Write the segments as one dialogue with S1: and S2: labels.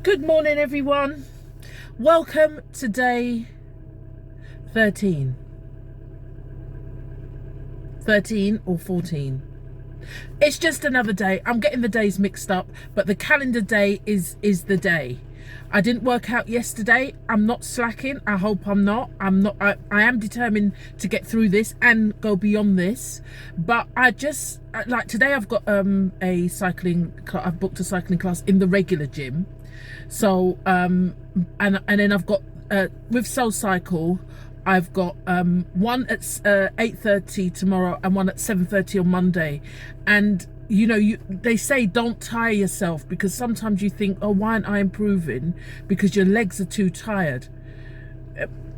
S1: Good morning, everyone. Welcome to day 13. 13 or 14. It's just another day. I'm getting the days mixed up, but the calendar day is the day. I didn't work out yesterday. I'm not slacking. I hope I'm not. I am determined to get through this and go beyond this. But I just like today I've got I've booked a cycling class in the regular gym. So and then I've got with Soul Cycle, I've got one at 8:30 tomorrow and one at 7:30 on Monday. And you know, they say don't tire yourself, because sometimes you think, oh, why aren't I improving? Because your legs are too tired.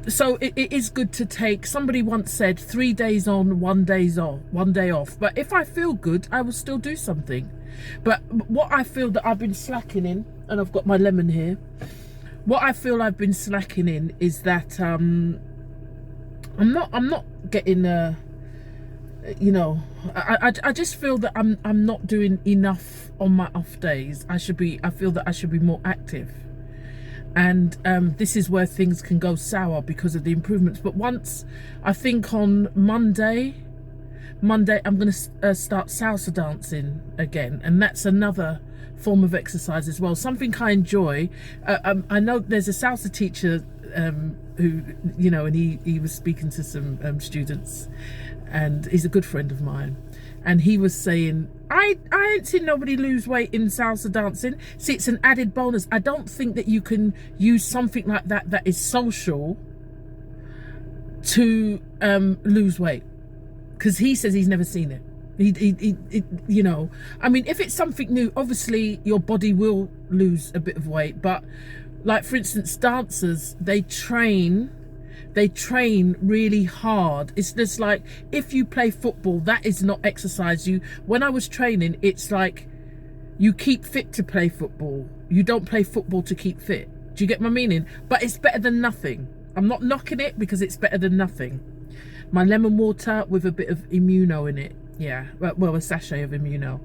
S1: So it is good to take, somebody once said, 3 days on, 1 day off. But if I feel good, I will still do something. But what I feel that I've been slacking in, and I've got my lemon here, what I feel I've been slacking in is that I'm not getting you know, I just feel that I'm not doing enough on my off days. I feel that I should be more active. And this is where things can go sour because of the improvements. But once, I think on Monday I'm going to start salsa dancing again, and that's another form of exercise as well, something I enjoy. I know there's a salsa teacher who, you know, and he was speaking to some students, and he's a good friend of mine, and he was saying, I ain't seen nobody lose weight in salsa dancing. See, it's an added bonus. I don't think that you can use something like that is social to lose weight, because he says he's never seen it. He you know, I mean, if it's something new, obviously your body will lose a bit of weight. But like, for instance, dancers, they train really hard. It's just like, if you play football, that is not exercise. When I was training, it's like you keep fit to play football. You don't play football to keep fit. Do you get my meaning? But it's better than nothing. I'm not knocking it, because it's better than nothing. My lemon water with a bit of Immuno in it. Yeah, well, a sachet of Immuno.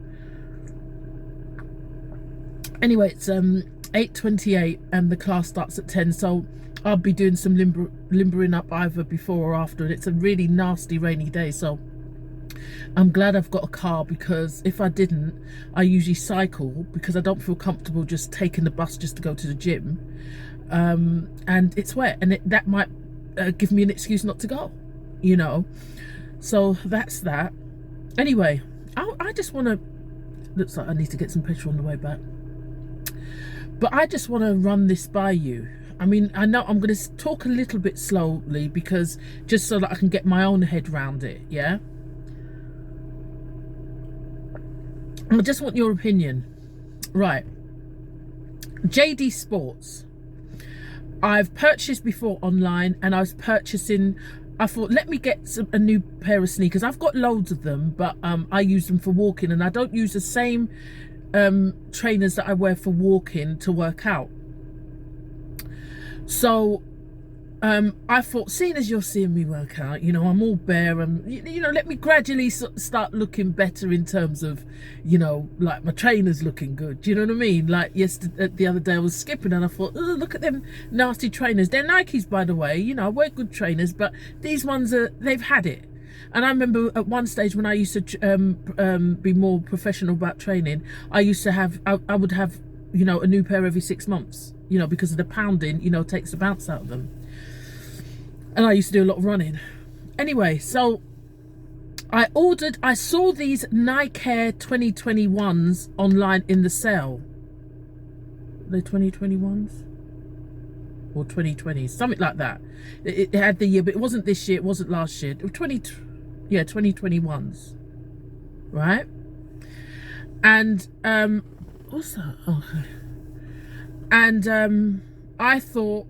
S1: Anyway, it's 8:28 and the class starts at 10, so I'll be doing some limbering up either before or after, and it's a really nasty rainy day, so I'm glad I've got a car, because if I didn't, I usually cycle, because I don't feel comfortable just taking the bus just to go to the gym, and it's wet, and that might give me an excuse not to go, you know. So that's that. Anyway, I just want to, looks like I need to get some petrol on the way back, but I just want to run this by you. I mean, I know I'm going to talk a little bit slowly, because just so that I can get my own head round it, yeah? I just want your opinion. Right. JD Sports. I've purchased before online, and I was purchasing, I thought, let me get a new pair of sneakers. I've got loads of them, but I use them for walking, and I don't use the same trainers that I wear for walking to work out. So I thought, seeing as you're seeing me work out, you know, I'm all bare, and you know, let me gradually start looking better in terms of, you know, like my trainer's looking good. Do you know what I mean? Like the other day I was skipping, and I thought, oh, look at them nasty trainers. They're Nikes, by the way. You know, I wear good trainers, but these ones they've had it. And I remember at one stage when I used to be more professional about training, I used to have, I would have, you know, a new pair every 6 months, you know, because of the pounding, you know, takes the bounce out of them. And I used to do a lot of running. Anyway, so I saw these Nike Air 2021s online in the sale. Are they 2021s? Or 2020s, something like that. It had the year, but it wasn't this year, it wasn't last year. 2021s. Right? And what's that? Oh, okay. And I thought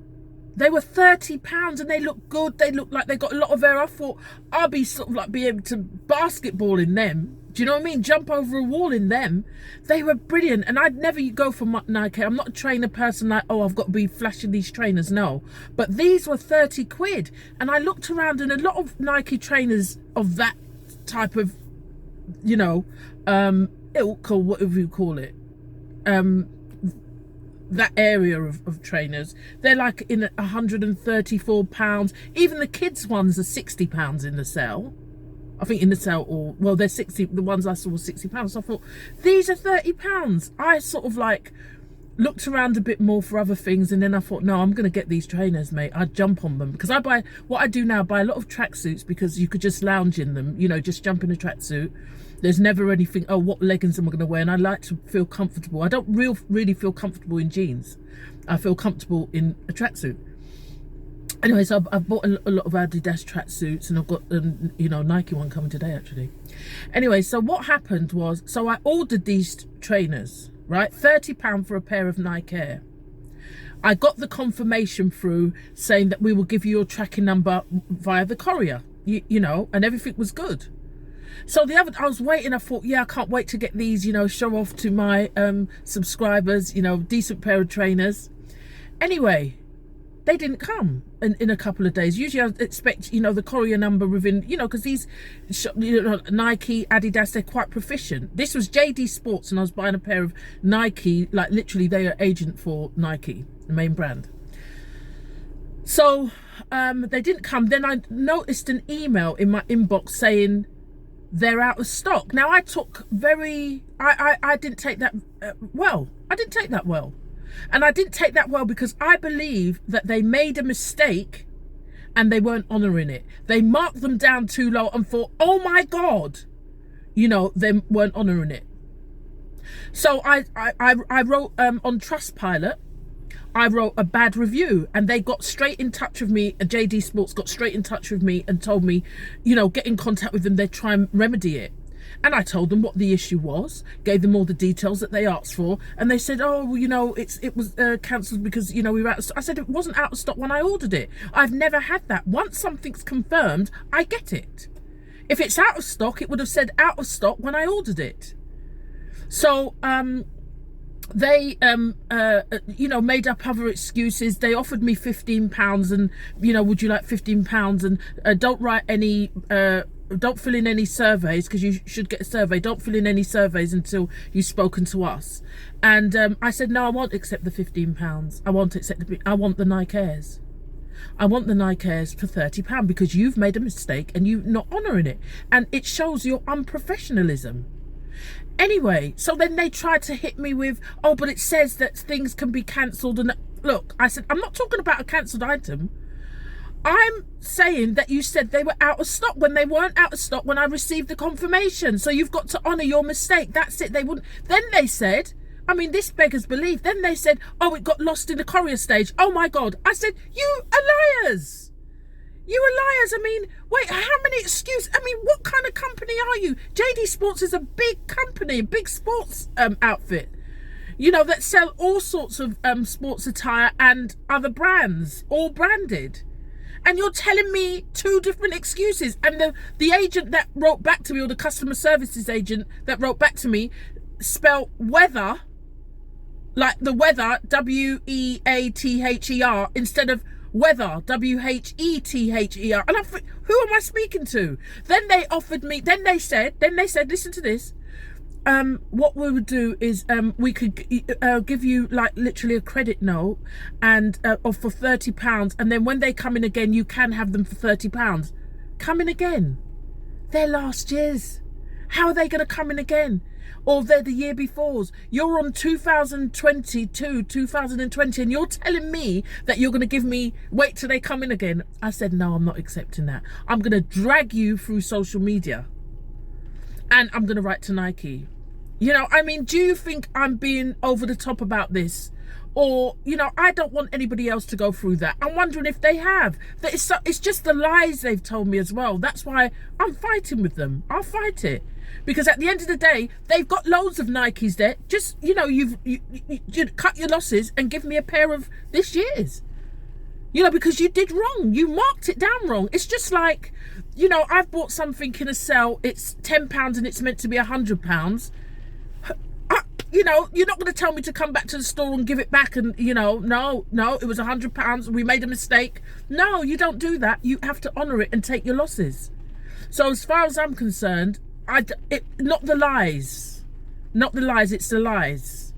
S1: they were £30 and they look good. They look like they got a lot of air. I thought I'll be sort of like be able to basketball in them. Do you know what I mean? Jump over a wall in them. They were brilliant. And I'd never go for Nike. I'm not a trainer person like, oh, I've got to be flashing these trainers. No. But these were 30 quid. And I looked around, and a lot of Nike trainers of that type of, you know, ilk, or whatever you call it, that area of trainers. They're like in £134. Even the kids ones are £60 in the sale. I think in the sale, or well, they're 60. The ones I saw were £60. So I thought, these are £30. I sort of like looked around a bit more for other things, and then I thought, no, I'm gonna get these trainers, mate. I'd jump on them, because I buy, what I do now, buy a lot of tracksuits, because you could just lounge in them, you know, just jump in a tracksuit. There's never anything, oh, what leggings am I gonna wear? And I like to feel comfortable. I don't really feel comfortable in jeans. I feel comfortable in a tracksuit. Anyway, so I've bought a lot of Adidas tracksuits, and I've got you know, Nike one coming today actually. Anyway, so what happened was, so I ordered these trainers, right? £30 for a pair of Nike Air. I got the confirmation through saying that we will give you your tracking number via the courier, you know, and everything was good. So I was waiting, I thought, yeah, I can't wait to get these, you know, show off to my subscribers, you know, decent pair of trainers. Anyway, they didn't come in a couple of days. Usually I expect, you know, the courier number within, you know, because these, you know, Nike, Adidas, they're quite proficient. This was JD Sports, and I was buying a pair of Nike, like literally they are agent for Nike, the main brand. So they didn't come. Then I noticed an email in my inbox saying they're out of stock. Now I took I didn't take that well. I didn't take that well. And I didn't take that well because I believe that they made a mistake and they weren't honouring it. They marked them down too low and thought, oh my God, you know, they weren't honouring it. So I wrote on Trustpilot, I wrote a bad review, and they got straight in touch with me. JD Sports got straight in touch with me and told me, you know, get in contact with them, they'd try and remedy it. And I told them what the issue was, gave them all the details that they asked for, and they said, oh, well, you know, it was cancelled because, you know, we were out of stock. I said, it wasn't out of stock when I ordered it. I've never had that. Once something's confirmed, I get it. If it's out of stock, it would have said out of stock when I ordered it. So they you know, made up other excuses. They offered me £15 and, you know, would you like £15, and don't write any don't fill in any surveys, because you should get a survey. Don't fill in any surveys until you've spoken to us. And I said, no, I won't accept the £15. I won't accept I want the Nike Airs. I want the Nike Airs for £30 because you've made a mistake and you're not honouring it, and it shows your unprofessionalism. Anyway, so then they tried to hit me with, oh, but it says that things can be cancelled. And look, I said, I'm not talking about a cancelled item. I'm saying that you said they were out of stock when they weren't out of stock when I received the confirmation. So you've got to honour your mistake. That's it. They wouldn't. Then they said, I mean, this beggars belief. Then they said, oh, it got lost in the courier stage. Oh my God. I said, you are liars. You are liars. I mean, wait, how many excuses? I mean, what kind of company are you? JD Sports is a big company, a big sports outfit, you know, that sell all sorts of sports attire and other brands, all branded. And you're telling me two different excuses. And the agent that wrote back to me, or the customer services agent that wrote back to me, spelled weather, like the weather, W-E-A-T-H-E-R, instead of weather, W-H-E-T-H-E-R. And who am I speaking to? Then they offered me, then they said, listen to this. What we would do is we could give you like literally a credit note and or for £30, and then when they come in again, you can have them for £30. Come in again. They're last year's. How are they going to come in again? Or they're the year before's. You're on 2020, and you're telling me that you're going to give me, wait till they come in again. I said, no, I'm not accepting that. I'm going to drag you through social media. And I'm going to write to Nike. You know, I mean, do you think I'm being over the top about this? Or, you know, I don't want anybody else to go through that. I'm wondering if they have. It's just the lies they've told me as well. That's why I'm fighting with them. I'll fight it. Because at the end of the day, they've got loads of Nikes there. Just, you know, you cut your losses and give me a pair of this year's. You know, because you did wrong. You marked it down wrong. It's just like, you know, I've bought something in a sale. It's £10 and it's meant to be £100. You know, you're not going to tell me to come back to the store and give it back and, you know, no, it was £100. We made a mistake. No, you don't do that. You have to honour it and take your losses. So as far as I'm concerned, not the lies. Not the lies, it's the lies.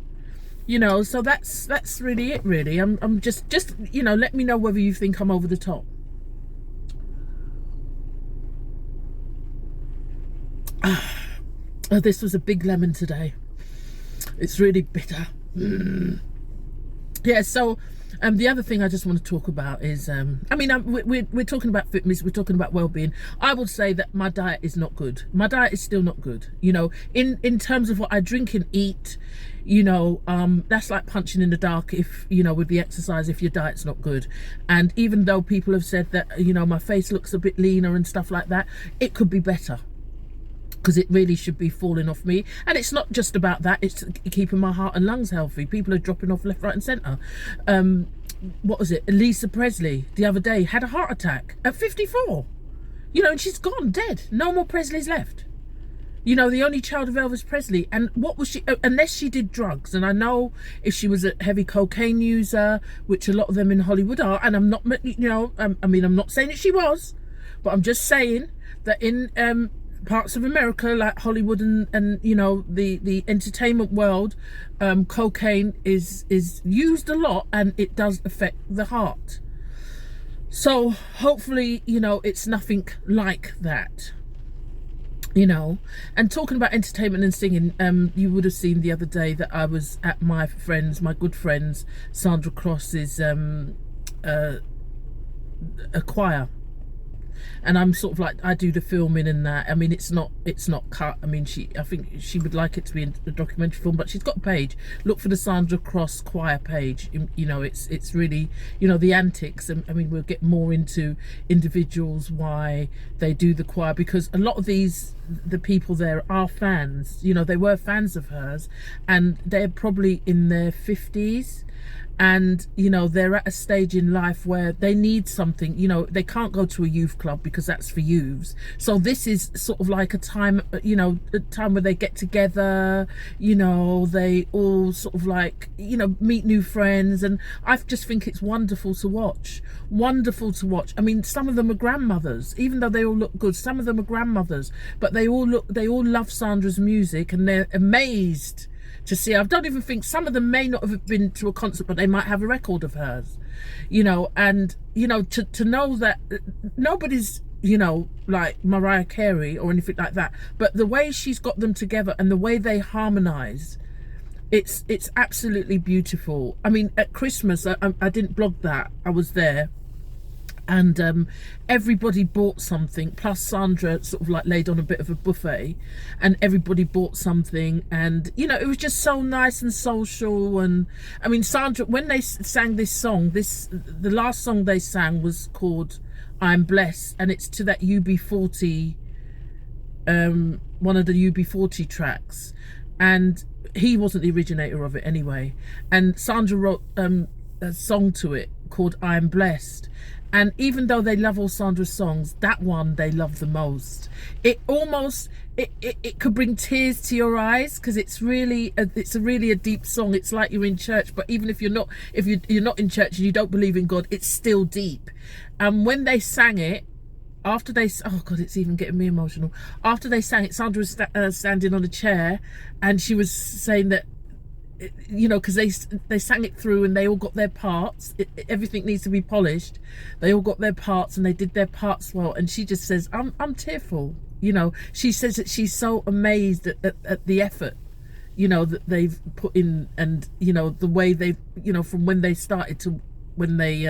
S1: You know, so that's really it. Really, I'm just you know, let me know whether you think I'm over the top. Oh, this was a big lemon today. It's really bitter. Yeah, so the other thing I just want to talk about is I mean, we're talking about fitness, we're talking about well-being. I would say that my diet is not good. My diet is still not good, you know, in terms of what I drink and eat. You know, that's like punching in the dark, if you know, with the exercise, if your diet's not good. And even though people have said that, you know, my face looks a bit leaner and stuff like that, it could be better, because it really should be falling off me. And it's not just about that, it's keeping my heart and lungs healthy. People are dropping off left, right and centre. What was it, Lisa Presley the other day had a heart attack at 54, you know, and she's gone dead. No more Presleys left, you know, the only child of Elvis Presley. And what was she, unless she did drugs, and I know if she was a heavy cocaine user, which a lot of them in Hollywood are, and I'm not, you know, I mean, I'm not saying that she was, but I'm just saying that in parts of America like Hollywood and you know, the entertainment world, cocaine is used a lot, and it does affect the heart. So hopefully, you know, it's nothing like that, you know. And talking about entertainment and singing, you would have seen the other day that I was at my good friends Sandra Cross's a choir. And I'm sort of like, I do the filming and that. I mean, it's not cut. I mean, I think she would like it to be a documentary film, but she's got a page. Look for the Sandra Cross choir page. You know, it's really, you know, the antics. And I mean, we'll get more into individuals, why they do the choir, because a lot of the people there are fans. You know, they were fans of hers, and they're probably in their 50s. And you know, they're at a stage in life where they need something. You know, they can't go to a youth club because that's for youths. So this is sort of like a time, you know, a time where they get together, you know, they all sort of like, you know, meet new friends. And I just think it's wonderful to watch. Wonderful to watch. I mean, some of them are grandmothers, even though they all look good. Some of them are grandmothers, but they all love Sandra's music, and they're amazed to see. I don't even think, some of them may not have been to a concert, but they might have a record of hers, you know. And you know, to know that nobody's, you know, like Mariah Carey or anything like that, but the way she's got them together and the way they harmonize, it's absolutely beautiful. I mean, at Christmas, I didn't blog that, I was there, and everybody bought something, plus Sandra sort of like laid on a bit of a buffet, and everybody bought something. And you know, it was just so nice and social. And I mean, Sandra, when they sang this song, the last song they sang was called I'm Blessed, and it's to that UB40, one of the UB40 tracks, and he wasn't the originator of it anyway. And Sandra wrote a song to it called I'm Blessed. And even though they love all Sandra's songs, that one they love the most. It almost, it could bring tears to your eyes, because it's really a deep song. It's like you're in church, but even if you're not, you're not in church and you don't believe in God, it's still deep. And when they sang it, after they, oh God, it's even getting me emotional. After they sang it, Sandra was standing on a chair, and she was saying that, you know, because they sang it through and they all got their parts. Everything needs to be polished. They all got their parts and they did their parts well. And she just says, I'm tearful. You know, she says that she's so amazed at the effort, you know, that they've put in, and you know, the way they've, you know, from when they started to when they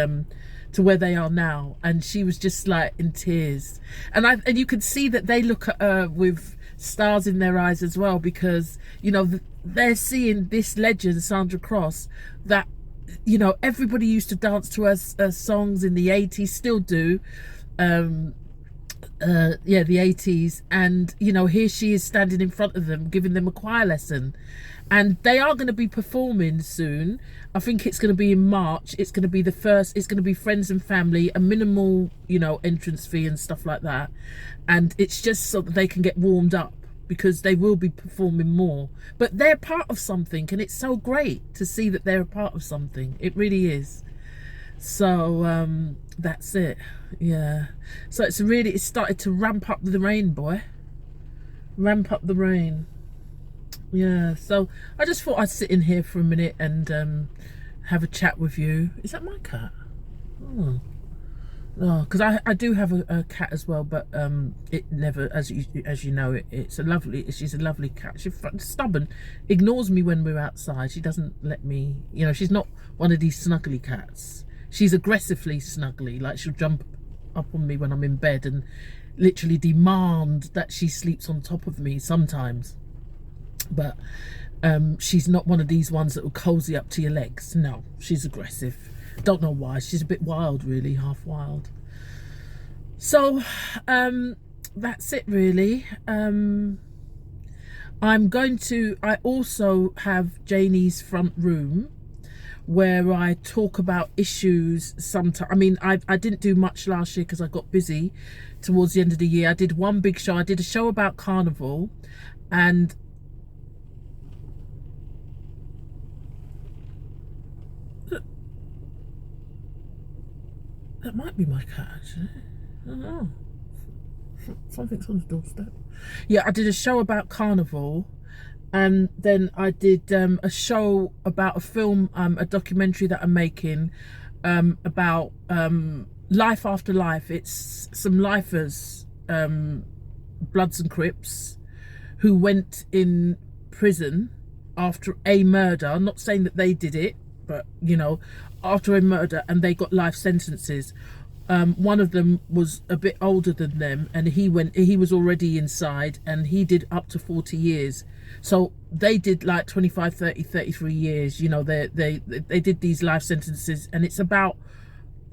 S1: to where they are now. And she was just like in tears, and you could see that they look at her with stars in their eyes as well, because you know, they're seeing this legend Sandra Cross, that, you know, everybody used to dance to her songs in the 80s, still do. Yeah, the 80s. And you know, here she is standing in front of them, giving them a choir lesson. And they are going to be performing soon. I think it's going to be in March. It's going to be the first, it's going to be friends and family, a minimal, you know, entrance fee and stuff like that. And it's just so that they can get warmed up, because they will be performing more. But they're part of something, and it's so great to see that they're a part of something. It really is. So that's it. Yeah, so it's started to ramp up the rain, boy. Ramp up the rain. Yeah, so I just thought I'd sit in here for a minute and have a chat with you. Is that my cat? Oh. Oh, because I do have a cat as well, but it never, as you know, it's a lovely, she's a lovely cat. She's stubborn, ignores me when we're outside. She doesn't let me, you know, she's not one of these snuggly cats. She's aggressively snuggly, like she'll jump up on me when I'm in bed and literally demand that she sleeps on top of me sometimes. But she's not one of these ones that will cozy up to your legs. No, she's aggressive. Don't know why. She's a bit wild, really, half wild. So that's it, really. I also have Janie's front room where I talk about issues sometimes. I mean, I didn't do much last year because I got busy towards the end of the year. I did one big show. I did a show about Carnival, and that might be my cat, actually. I don't know. Something's on the doorstep. Yeah, I did a show about Carnival, and then I did a show about a film, a documentary that I'm making about life after life. It's some lifers, Bloods and Crips, who went in prison after a murder. I'm not saying that they did it, but you know, after a murder, and they got life sentences. One of them was a bit older than them, and he was already inside, and he did up to 40 years. So they did like 25, 30, 33 years. You know, they did these life sentences, and it's about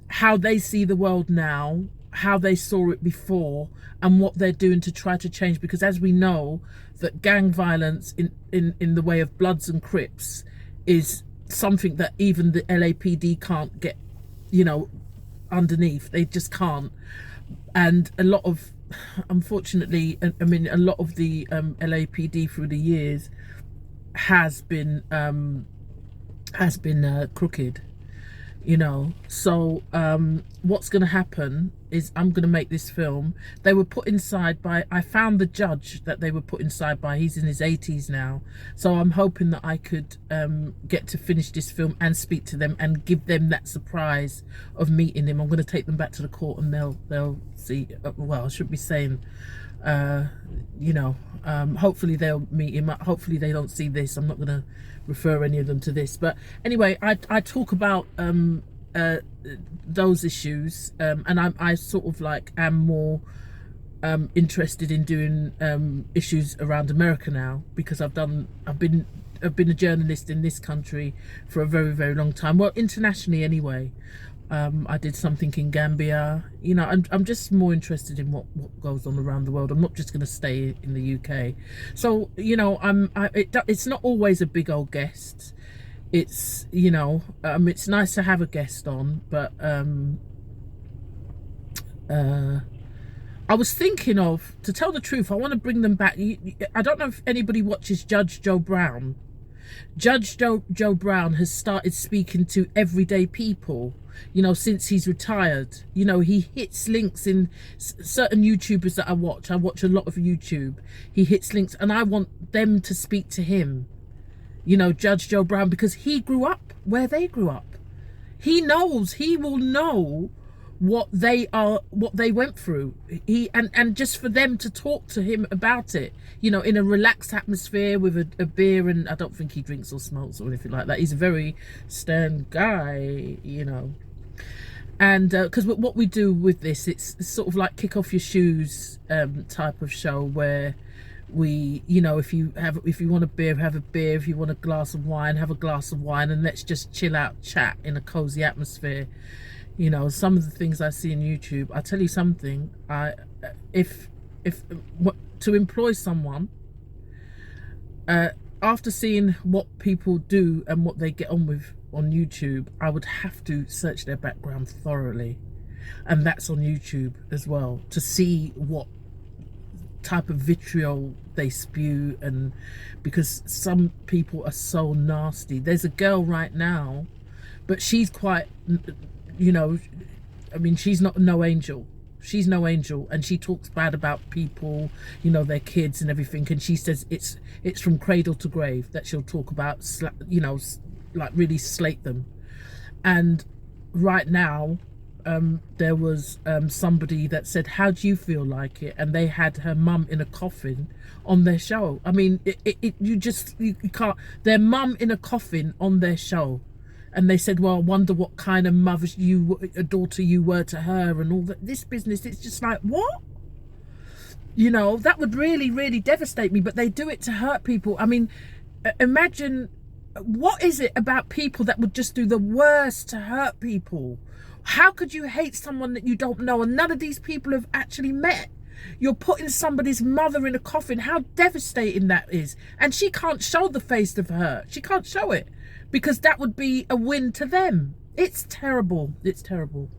S1: how they see the world now, how they saw it before, and what they're doing to try to change. Because as we know, that gang violence in the way of Bloods and Crips is something that even the LAPD can't get, you know, underneath. They just can't. And a lot of, unfortunately, I mean, a lot of the LAPD through the years has been crooked, you know. So what's going to happen is I'm going to make this film. They were put inside by, I found the judge that they were put inside by. He's in his 80s now, so I'm hoping that I could get to finish this film and speak to them and give them that surprise of meeting him. I'm going to take them back to the court, and they'll see, well, I should be saying, you know, hopefully they'll meet him. Hopefully they don't see this. I'm not going to refer any of them to this, but anyway, I talk about those issues, and I sort of like am more interested in doing issues around America now, because I've been a journalist in this country for a very, very long time. Well, internationally anyway. I did something in Gambia. You know, I'm just more interested in what goes on around the world. I'm not just going to stay in the UK. So, you know, it's not always a big old guest. It's, you know, it's nice to have a guest on, but I was thinking of, to tell the truth, I want to bring them back. I don't know if anybody watches Judge Joe Brown. Judge Joe Brown has started speaking to everyday people, you know, since he's retired. You know, he hits links in certain YouTubers that I watch a lot of YouTube. He hits links, and I want them to speak to him, you know, Judge Joe Brown, because he grew up where they grew up. He will know what they went through. And just for them to talk to him about it, you know, in a relaxed atmosphere with a beer, and I don't think he drinks or smokes or anything like that. He's a very stern guy, you know. And because what we do with this, it's sort of like kick off your shoes type of show, where we, you know, if you want a beer, have a beer. If you want a glass of wine, have a glass of wine, and let's just chill out, chat in a cozy atmosphere. You know, some of the things I see on YouTube, I tell you something, to employ someone, after seeing what people do and what they get on with on YouTube, I would have to search their background thoroughly. And that's on YouTube as well, to see what type of vitriol they spew, and because some people are so nasty. There's a girl right now, but she's quite, you know, I mean, she's not no angel. She's no angel, and she talks bad about people, you know, their kids and everything. And she says it's from cradle to grave that she'll talk about, you know, like really slate them. And right now, there was somebody that said, how do you feel like it? And they had her mum in a coffin on their show. I mean, you can't, their mum in a coffin on their show. And they said, well, I wonder what kind of mother a daughter you were to her, and all that. This business, it's just like, what? You know, that would really, really devastate me. But they do it to hurt people. I mean, imagine, what is it about people that would just do the worst to hurt people? How could you hate someone that you don't know? And none of these people have actually met. You're putting somebody's mother in a coffin. How devastating that is. And she can't show the face of her. She can't show it, because that would be a win to them. It's terrible. It's terrible.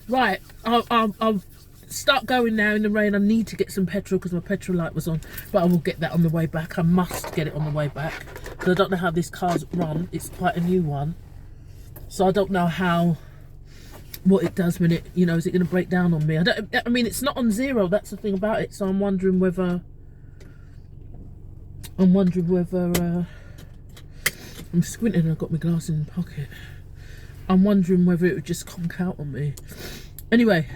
S1: Right, I'll start going now in the rain. I need to get some petrol because my petrol light was on, but I will get that on the way back. I must get it on the way back because I don't know how this car's run. It's quite a new one, so I don't know what it does when it, you know, is it going to break down on me? I mean, it's not on zero. That's the thing about it. So I'm wondering whether I'm squinting. I've got my glass in the pocket. I'm wondering whether it would just conk out on me. Anyway,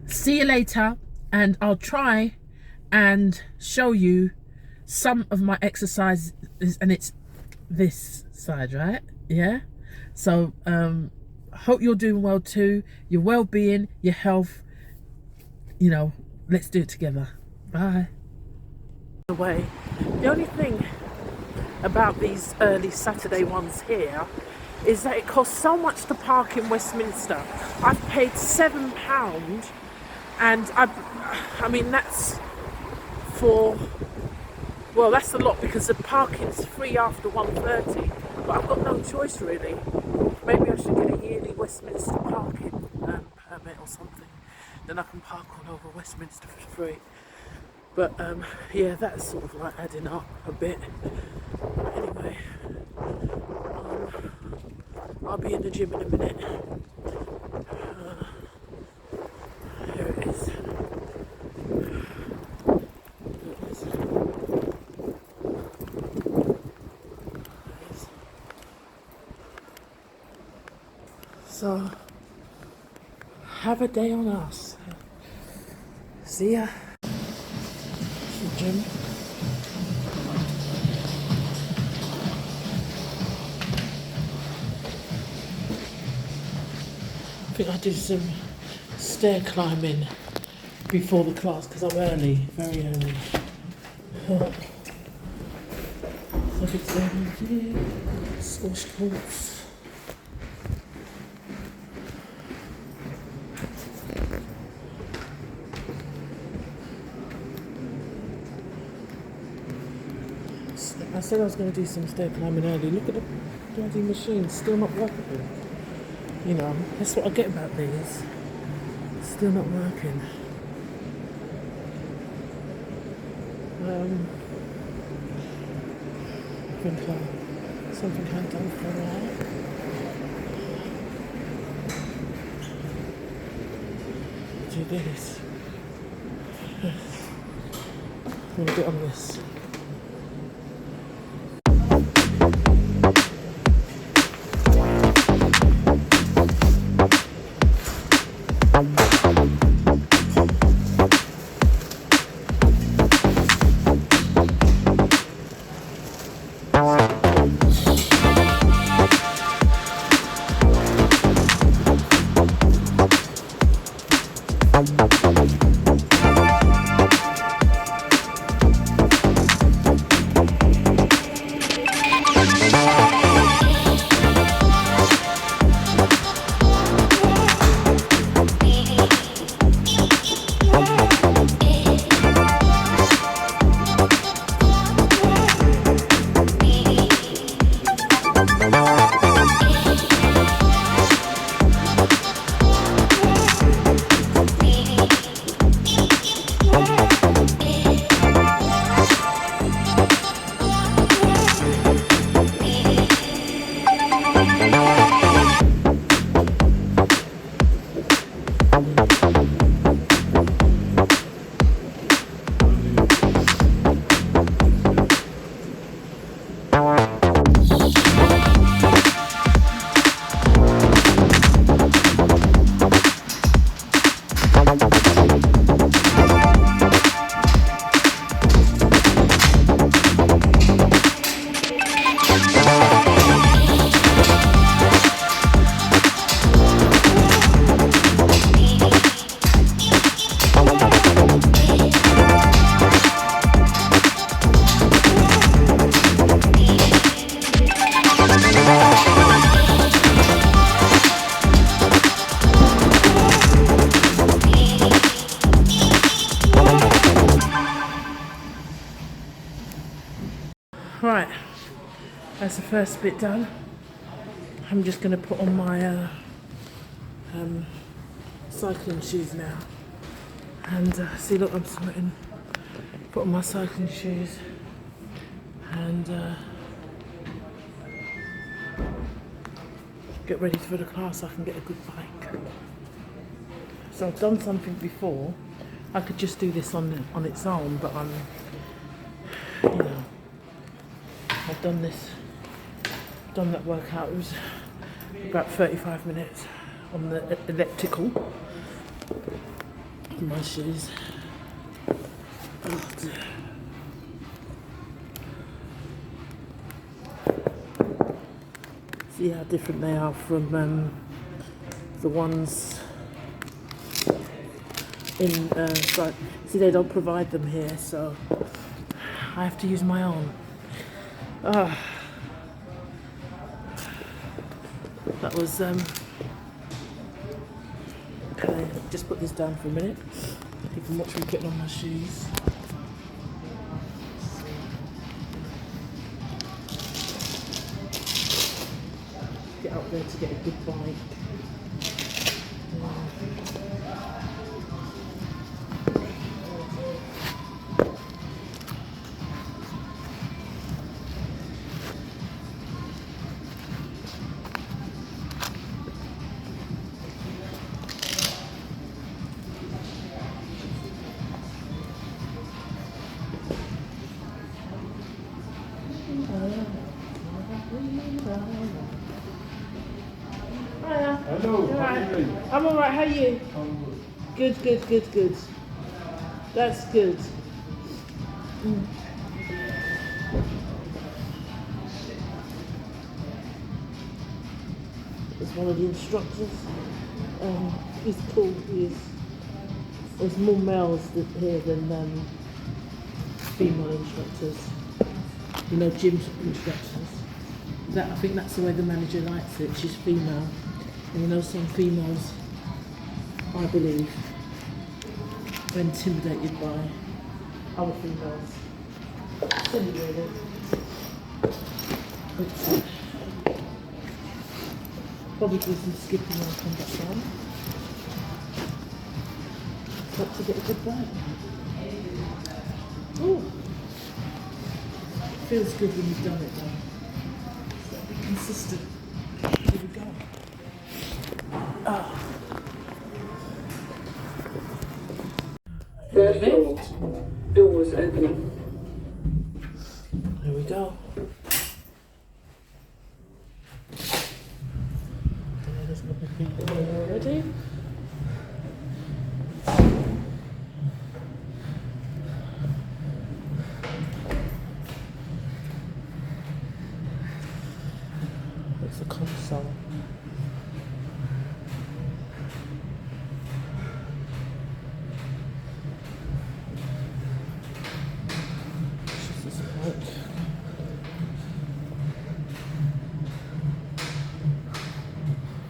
S1: see you later, and I'll try and show you some of my exercises, and it's this side, right? Yeah. So hope you're doing well too. Your well-being, your health, you know, let's do it together. Bye. The only thing about these early Saturday ones here is that it costs so much to park in Westminster. I've paid £7, and I mean, that's for, well, that's a lot because the parking's free after 1:30, but I've got no choice really. Maybe I should get a yearly Westminster parking permit or something, then I can park all over Westminster for free. But yeah, that's sort of like adding up a bit. Anyway, I'll be in the gym in a minute. Here it is. So, have a day on us. See ya. Gym. I think I did some stair climbing before the class because I'm early, very early. Look at them here, squash courts. I said I was going to do some stair climbing early. Look at the bloody machine, still not working. You know, that's what I get about these. Still not working. I think something I've done for a while. Do this. I'm going to get on this. that's the first bit done. I'm just going to put on my cycling shoes now. And see, look, I'm sweating. Put on my cycling shoes and get ready for the class so I can get a good bike. So I've done something before. I could just do this on its own, but you know, I've done that workout. It was about 35 minutes on the elliptical. My shoes. Oh dear. See how different they are from the ones in like, see, they don't provide them here, so I have to use my own. That was okay, just put this down for a minute. You can watch me putting on my shoes. Get out there to get a good bike.
S2: Hello, how are you doing?
S1: I'm alright, how are you?
S2: I'm good.
S1: Good. That's good. It's one of the instructors. He's cool. There's more males here than female instructors. You know, gym instructors. I think that's the way the manager likes it. She's female. And you know, some females, I believe, are intimidated by other females. Anyway, probably do some skipping when I come back down. Got to get a good bite. Ooh. Feels good when you've done it though. So be consistent. Here we go.
S3: Third floor. Doors opening.
S1: There we go. There's nothing already. It's a console.